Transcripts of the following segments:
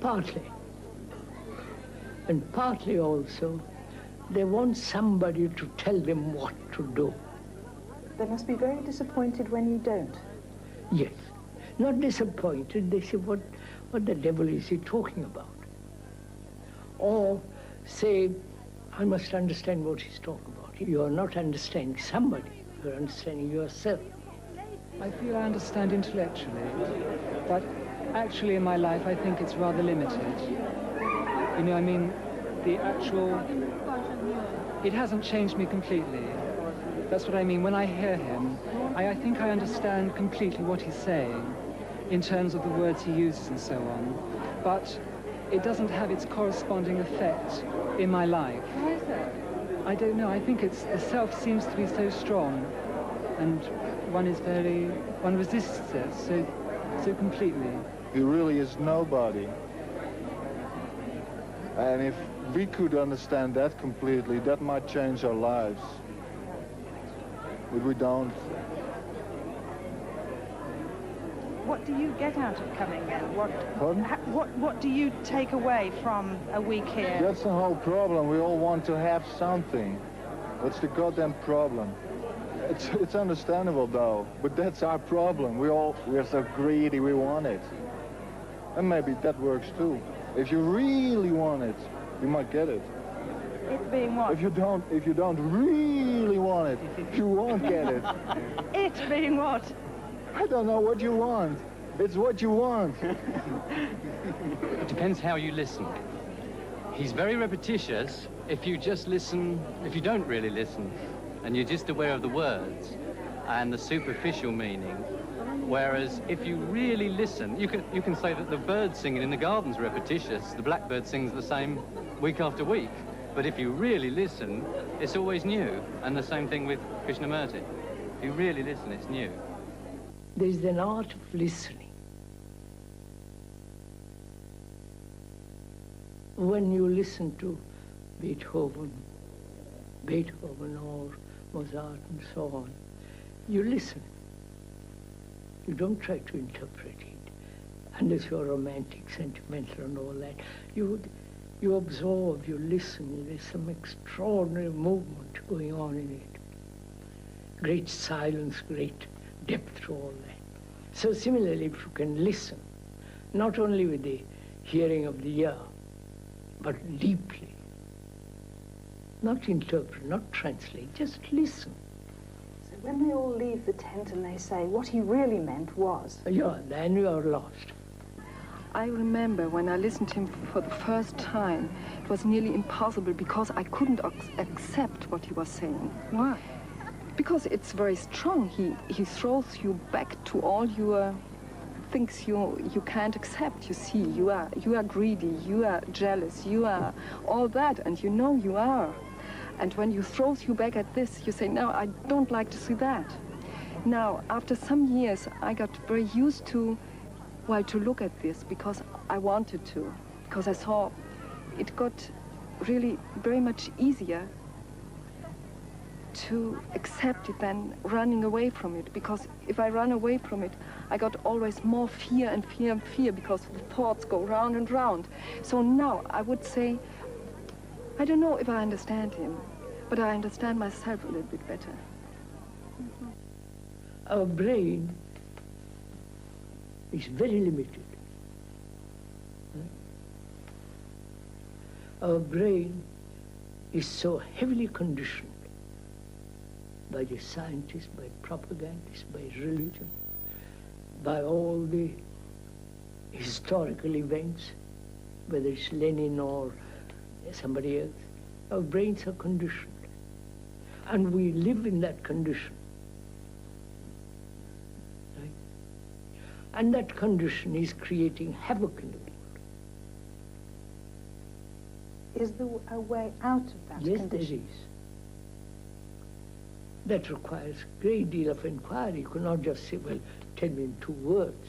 Partly. And partly also, they want somebody to tell them what to do. They must be very disappointed when you don't. Yes. Not disappointed. They say, what the devil is he talking about? Or say, I must understand what he's talking about. You are not understanding somebody. You're understanding yourself. I feel I understand intellectually, but actually in my life I think it's rather limited. You know, I mean, the actual... It hasn't changed me completely. That's what I mean. When I hear him, I think I understand completely what he's saying in terms of the words he uses and so on. But it doesn't have its corresponding effect in my life. Why is that? I don't know. I think it's the self seems to be so strong, and one resists it so completely. He really is nobody. And if we could understand that completely, that might change our lives. But we don't. What do you get out of coming in? Pardon? What do you take away from a week here? That's the whole problem. We all want to have something. That's the goddamn problem. It's understandable though, but that's our problem. We're so greedy, we want it. And maybe that works too. If you really want it, you might get it. It being what? If you don't really want it, you won't get it. It being what? I don't know what you want. It's what you want. It depends how you listen. He's very repetitious if you just listen, if you don't really listen, and you're just aware of the words and the superficial meaning. Whereas if you really listen, you can say that the bird singing in the garden's repetitious, the blackbird sings the same week after week. But if you really listen, it's always new. And the same thing with Krishnamurti. If you really listen, it's new. There's an art of listening. When you listen to Beethoven or Mozart and so on, you listen. You don't try to interpret it, unless you're romantic, sentimental and all that. You absorb, you listen. There's some extraordinary movement going on in it. Great silence, great depth to all that. So similarly, if you can listen, not only with the hearing of the ear, but deeply, not interpret, not translate, just listen. So when they all leave the tent and they say what he really meant was... Yeah, then you are lost. I remember when I listened to him for the first time, it was nearly impossible because I couldn't accept what he was saying. Why? Because it's very strong. He throws you back to all your things you can't accept. You see, you are greedy, you are jealous, you are all that, and you know you are. And when he throws you back at this, you say, no, I don't like to see that. Now, after some years, I got very used to, well, to look at this because I wanted to, because I saw it got really very much easier to accept it than running away from it, because if I run away from it, I got always more fear and fear and fear because the thoughts go round and round. So now I would say, I don't know if I understand him, but I understand myself a little bit better. Our brain is very limited. Our brain is so heavily conditioned by the scientists, by propagandists, by religion, by all the historical events, whether it's Lenin or somebody else. Our brains are conditioned. And we live in that condition. Right? And that condition is creating havoc in the world. Is there a way out of that condition? Yes, there is. That requires a great deal of inquiry. You could not just say, well, tell me in 2 words.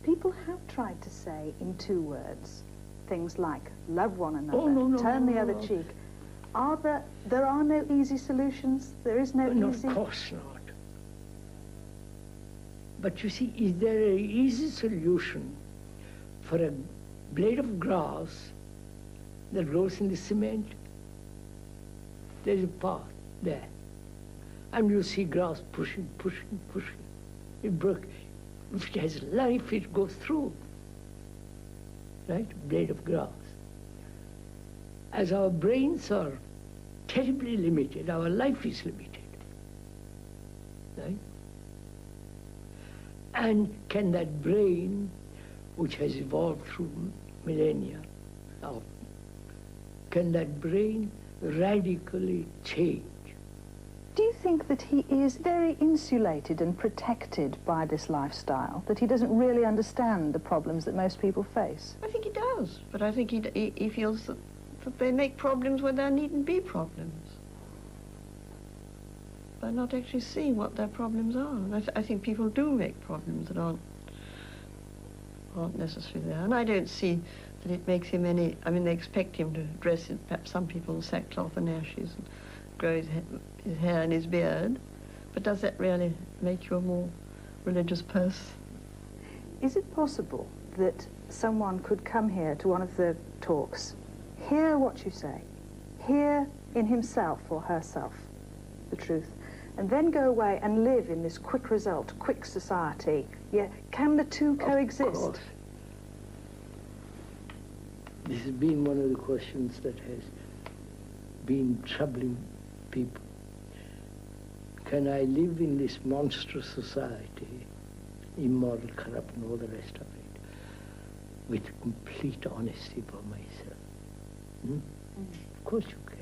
People have tried to say in 2 words things like love one another, turn the other cheek. There are no easy solutions? There is no easy... Of course not. But you see, is there an easy solution for a blade of grass that grows in the cement, there's a path there. And you see grass pushing, pushing, pushing. It broke. If it has life, it goes through. Right? Blade of grass. As our brains are terribly limited, our life is limited. Right? And can that brain, which has evolved through millennia, can that brain radically change? Do you think that he is very insulated and protected by this lifestyle, that he doesn't really understand the problems that most people face? I think he does, but I think he feels that they make problems where there needn't be problems. By not actually seeing what their problems are. And I think people do make problems that aren't necessarily there. And I don't see that it makes him any... I mean, they expect him to dress in, perhaps some people, in sackcloth and ashes and grow his hair and his beard. But does that really make you a more religious person? Is it possible that someone could come here to one of the talks, hear what you say, hear in himself or herself the truth, and then go away and live in this quick result, quick society? Yeah, can the two coexist? Of course. This has been one of the questions that has been troubling people. Can I live in this monstrous society, immoral, corrupt, and all the rest of it, with complete honesty for myself? Of course you can.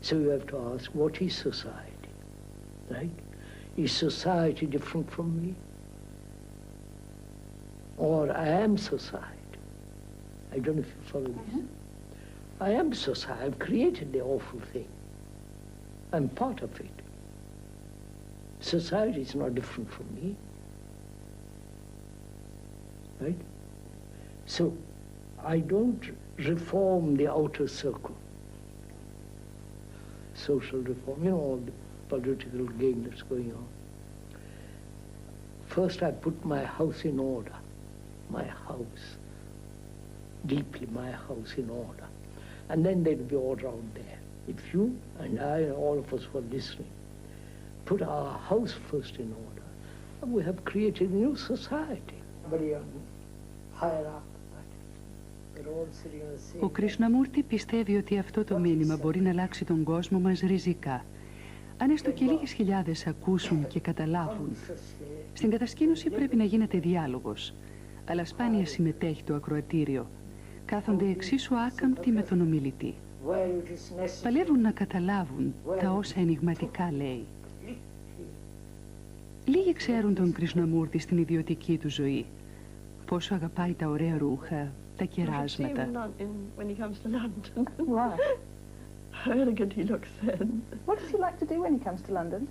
So you have to ask, what is society, right? Is society different from me? Or I am society? I don't know if you follow this. I am society. I've created the awful thing. I'm part of it. Society is not different from me, right? So I don't reform the outer circle. Social reform, you know, all the political game that's going on. First I put my house in order. My house, deeply my house in order. And then there'll be order out there. If you and I and all of us who are listening put our house first in order, we have created a new society. Very higher up. Ο Krishnamurti πιστεύει ότι αυτό το μήνυμα μπορεί να αλλάξει τον κόσμο μας ριζικά. Αν έστω και λίγες χιλιάδες ακούσουν και καταλάβουν. Στην κατασκήνωση πρέπει να γίνεται διάλογος, αλλά σπάνια συμμετέχει το ακροατήριο. Κάθονται εξίσου άκαμπτοι με τον ομιλητή. Παλεύουν να καταλάβουν τα όσα ενιγματικά λέει. Λίγοι ξέρουν τον Krishnamurti στην ιδιωτική του ζωή. Πόσο αγαπάει τα ωραία ρούχα, τα κεράσματα. When he comes to London. Why? How elegant he looks then. What does he like to do when he comes to London?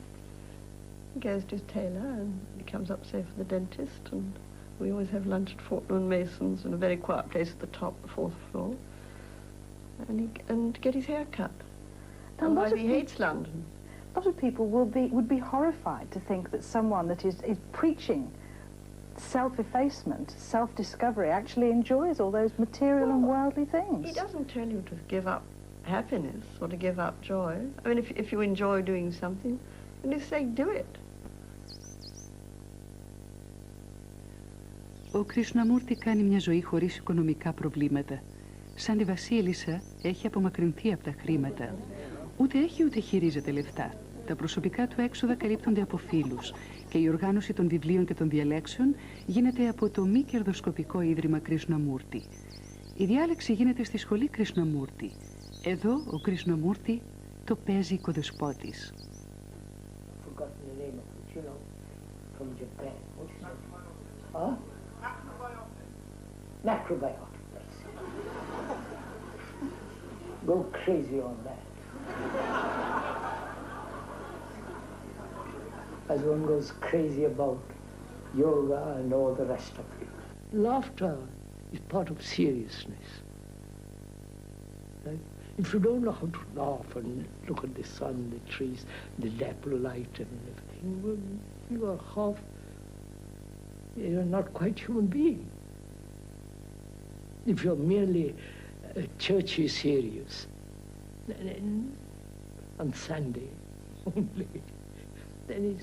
He goes to his tailor and he comes up, say, for the dentist, and we always have lunch at Fortnum & Mason's in a very quiet place at the top, the 4th floor, and get his hair cut. Otherwise he hates London. A lot of people would be horrified to think that someone that is preaching self-effacement, self-discovery, actually enjoys all those material and worldly things. He doesn't tell you to give up happiness or to give up joy. I mean, if you enjoy doing something, then you say, do it. Ο Krishnamurti κάνει μια ζωή χωρίς οικονομικά προβλήματα. Σαν τη βασίλισσα έχει απομακρυνθεί από τα χρήματα. Ούτε έχει ούτε χειρίζεται λεφτά. Τα προσωπικά του έξοδα καλύπτονται από φίλους και η οργάνωση των βιβλίων και των διαλέξεων γίνεται από το μη κερδοσκοπικό ίδρυμα Krishnamurti. Η διάλεξη γίνεται στη σχολή Krishnamurti. Εδώ ο Krishnamurti το παίζει οικοδεσπότης. Go crazy on that. As one goes crazy about yoga and all the rest of it. Laughter is part of seriousness. Right? If you don't know how to laugh and look at the sun, the trees, the dapple light and everything, well, you are half you're not quite human being. If you're merely churchy serious, on Sunday only, then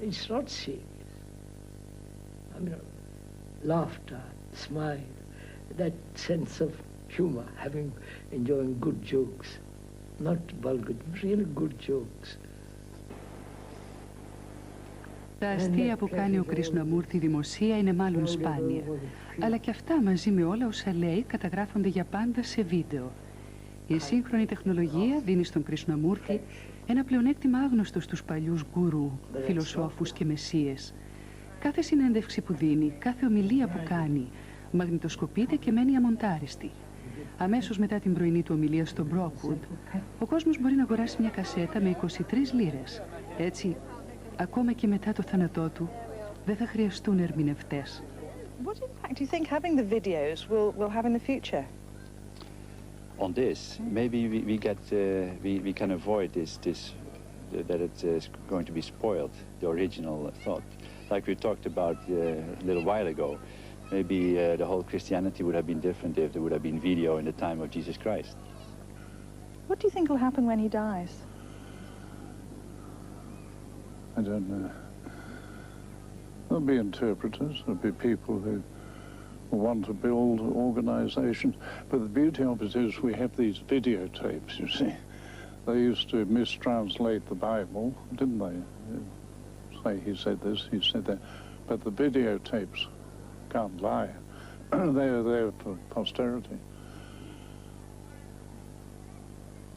it's not serious. I mean, laughter, smile, that sense of humor, enjoying good jokes, not vulgar, really good jokes. Τα αστεία που κάνει ο Κρισναμούρτη δημοσία είναι μάλλον σπάνια. Αλλά και αυτά μαζί με όλα όσα λέει καταγράφονται για πάντα σε βίντεο. Η σύγχρονη τεχνολογία δίνει στον Κρισναμούρτη ένα πλεονέκτημα άγνωστο στους παλιούς γκουρού, φιλοσόφους και μεσσίες. Κάθε συνέντευξη που δίνει, κάθε ομιλία που κάνει, μαγνητοσκοπείται και μένει αμοντάριστη. Αμέσως μετά την πρωινή του ομιλία στο Brockwood, ο κόσμος μπορεί να αγοράσει μια κασέτα με 23 λίρες. Έτσι, ακόμα και μετά το θάνατό του, δεν θα χρειαστούν ερμηνευτές. What impact do you think having the videos will have in the future? On this, maybe we can avoid that it's going to be spoiled, the original thought. Like we talked about a little while ago, maybe the whole Christianity would have been different if there would have been video in the time of Jesus Christ. What do you think will happen when he dies? I don't know. There'll be interpreters, there'll be people who want to build organizations. But the beauty of it is we have these videotapes, you see. They used to mistranslate the Bible, didn't they? Say he said this, he said that. But the videotapes can't lie. They're there for posterity.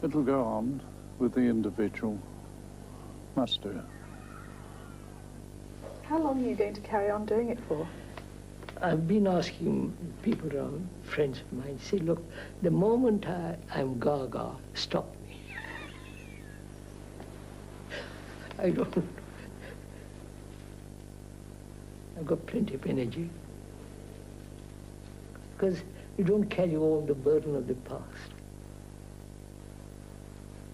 It'll go on with the individual. Must do. How long are you going to carry on doing it for? I've been asking people around, friends of mine, say, look, the moment I'm gaga, stop me. I don't know. I've got plenty of energy. Because you don't carry all the burden of the past,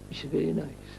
which is very nice.